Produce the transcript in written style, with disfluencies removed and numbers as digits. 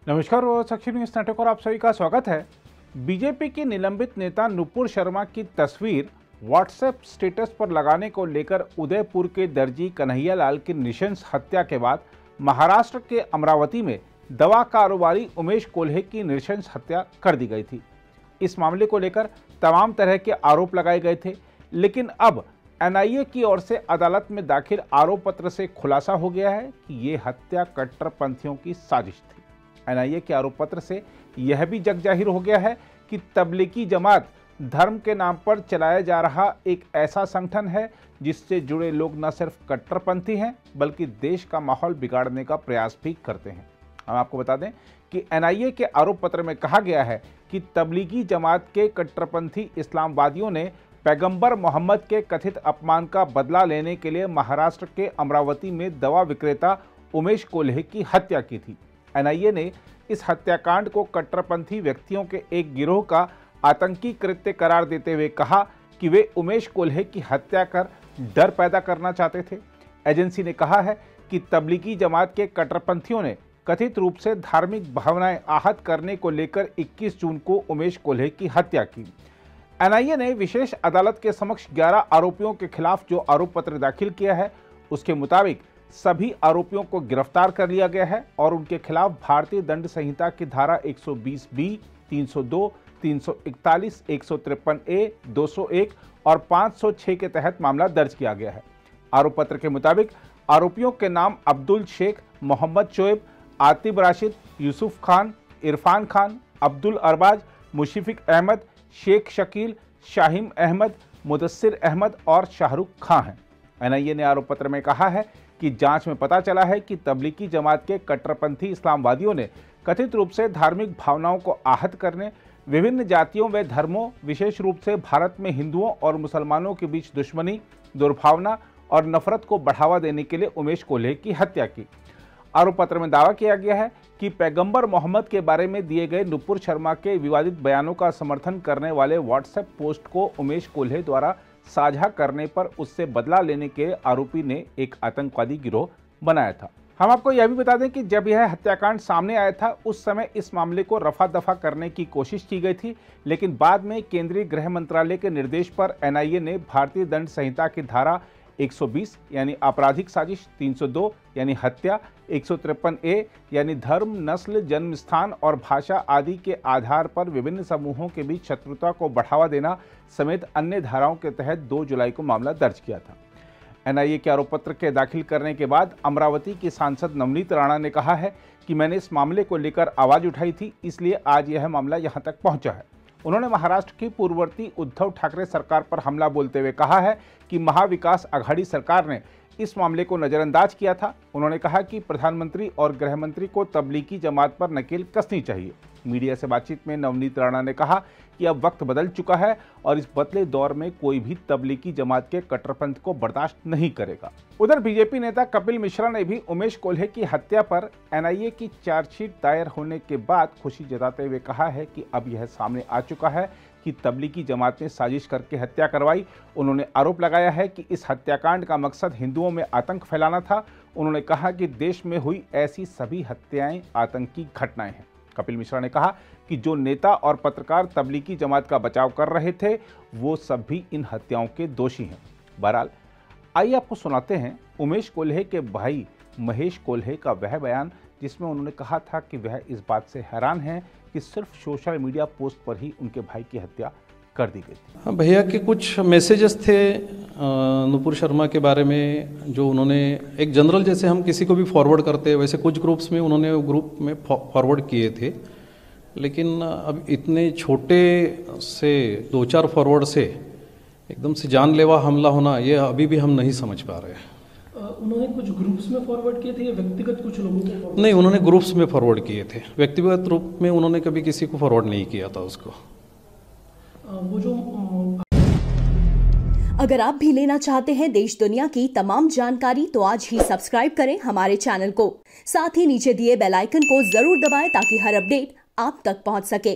नमस्कार, वो साक्षी news network और आप सभी का स्वागत है। बीजेपी की निलंबित नेता नुपुर शर्मा की तस्वीर व्हाट्सएप स्टेटस पर लगाने को लेकर उदयपुर के दर्जी कन्हैया लाल की नृशंस हत्या के बाद महाराष्ट्र के अमरावती में दवा कारोबारी उमेश कोल्हे की नृशंस हत्या कर दी गई थी। इस मामले को लेकर तमाम तरह के आरोप लगाए गए थे, लेकिन अब एनआईए की ओर से अदालत में दाखिल आरोप पत्र से खुलासा हो गया है कि ये हत्या कट्टरपंथियों की साजिश थी। एनआईए के आरोप पत्र से यह भी जग जाहिर हो गया है कि तबलीगी जमात धर्म के नाम पर चलाया जा रहा एक ऐसा संगठन है जिससे जुड़े लोग न सिर्फ कट्टरपंथी हैं बल्कि देश का माहौल बिगाड़ने का प्रयास भी करते हैं। हम आपको बता दें कि एनआईए के आरोप पत्र में कहा गया है कि तबलीगी जमात के कट्टरपंथी इस्लामवादियों ने पैगंबर मोहम्मद के कथित अपमान का बदला लेने के लिए महाराष्ट्र के अमरावती में दवा विक्रेता उमेश कोल्हे की हत्या की थी। एनआईए ने इस हत्याकांड को कट्टरपंथी व्यक्तियों के एक गिरोह का आतंकी कृत्य करार देते हुए कहा कि वे उमेश कोल्हे की हत्या कर डर पैदा करना चाहते थे। एजेंसी ने कहा है कि तबलीगी जमात के कट्टरपंथियों ने कथित रूप से धार्मिक भावनाएं आहत करने को लेकर 21 जून को उमेश कोल्हे की हत्या की। एनआईए ने विशेष अदालत के समक्ष 11 आरोपियों के खिलाफ जो आरोप पत्र दाखिल किया है उसके मुताबिक सभी आरोपियों को गिरफ्तार कर लिया गया है और उनके खिलाफ भारतीय दंड संहिता की धारा 120B, 302, 341, 153A, 201 और 506 के तहत मामला दर्ज किया गया है। आरोप पत्र के मुताबिक आरोपियों के नाम अब्दुल शेख, मोहम्मद शोएब, आतिब राशिद, यूसुफ खान, इरफान खान, अब्दुल अरबाज, मुशफिक अहमद, शेख शकील, शाहिम अहमद, मुदस्सिर अहमद और शाहरुख खां हैं। एनआईए ने आरोप पत्र में कहा है कि जांच में पता चला है कि तबलीगी जमात के कट्टरपंथी इस्लामवादियों ने कथित रूप से धार्मिक भावनाओं को आहत करने, विभिन्न जातियों व धर्मों, विशेष रूप से भारत में हिंदुओं और मुसलमानों के बीच दुश्मनी, दुर्भावना और नफरत को बढ़ावा देने के लिए उमेश कोल्हे की हत्या की। आरोप पत्र में दावा किया गया है कि पैगंबर मोहम्मद के बारे में दिए गए नुपुर शर्मा के विवादित बयानों का समर्थन करने वाले व्हाट्सएप पोस्ट को उमेश कोल्हे द्वारा साझा करने पर उससे बदला लेने के आरोपी ने एक आतंकवादी गिरोह बनाया था। हम आपको यह भी बता दें कि जब यह हत्याकांड सामने आया था उस समय इस मामले को रफा दफा करने की कोशिश की गई थी, लेकिन बाद में केंद्रीय गृह मंत्रालय के निर्देश पर एनआईए ने भारतीय दंड संहिता की धारा 120 यानी आपराधिक साजिश, 302 यानी हत्या, 153A यानी धर्म, नस्ल, जन्म स्थान और भाषा आदि के आधार पर विभिन्न समूहों के बीच शत्रुता को बढ़ावा देना समेत अन्य धाराओं के तहत 2 जुलाई को मामला दर्ज किया था। एनआईए के आरोप पत्र के दाखिल करने के बाद अमरावती की सांसद नवनीत राणा ने कहा है कि मैंने इस मामले को लेकर आवाज उठाई थी, इसलिए आज यह मामला यहां तक पहुंचा है। उन्होंने महाराष्ट्र की पूर्ववर्ती उद्धव ठाकरे सरकार पर हमला बोलते हुए कहा है कि महाविकास आघाड़ी सरकार ने इस मामले को नजरअंदाज किया था। उन्होंने कहा कि प्रधानमंत्री और गृह मंत्री को तबलीगी जमात पर नकेल कसनी चाहिए। मीडिया से बातचीत में नवनीत राणा ने कहा कि अब वक्त बदल चुका है और इस बदले दौर में कोई भी तबलीगी जमात के कट्टरपंथ को बर्दाश्त नहीं करेगा। उधर बीजेपी नेता कपिल मिश्रा ने भी उमेश कोल्हे की हत्या पर एनआईए की चार्जशीट दायर होने के बाद खुशी जताते हुए कहा है कि अब यह सामने आ चुका है कि तबलीगी जमात ने साजिश करके हत्या करवाई। उन्होंने आरोप लगाया है कि इस हत्याकांड का मकसद हिंदुओं में आतंक फैलाना था। उन्होंने कहा कि देश में हुई ऐसी सभी हत्याएं आतंकी घटनाएं हैं। कपिल मिश्रा ने कहा कि जो नेता और पत्रकार तबलीगी जमात का बचाव कर रहे थे वो सब भी इन हत्याओं के दोषी हैं। बहरहाल आइए आपको सुनाते हैं उमेश कोल्हे के भाई महेश कोल्हे का वह बयान जिसमें उन्होंने कहा था कि वह इस बात से हैरान हैं कि सिर्फ सोशल मीडिया पोस्ट पर ही उनके भाई की हत्या कर दी गई थी। हाँ, भैया के कुछ मैसेजेस थे नुपुर शर्मा के बारे में, जो उन्होंने एक जनरल जैसे हम किसी को भी फॉरवर्ड करते हैं वैसे कुछ ग्रुप्स में उन्होंने ग्रुप में फॉरवर्ड किए थे, लेकिन अब इतने छोटे से 2-4 फॉरवर्ड से एकदम से जानलेवा हमला होना ये अभी भी हम नहीं समझ पा रहे हैं। उन्होंने कुछ ग्रुप्स में फॉरवर्ड किए थे या व्यक्तिगत कुछ लोगों को? नहीं, उन्होंने ग्रुप्स में फॉरवर्ड किए थे, व्यक्तिगत रूप में उन्होंने कभी किसी को फॉरवर्ड नहीं किया था उसको। वो जो अगर आप भी लेना चाहते हैं देश दुनिया की तमाम जानकारी तो आज ही सब्सक्राइब करें हमारे चैनल को। साथ ही नीचे दिए बेल आइकन को जरूर दबाएं ताकि हर अपडेट आप तक पहुंच सके।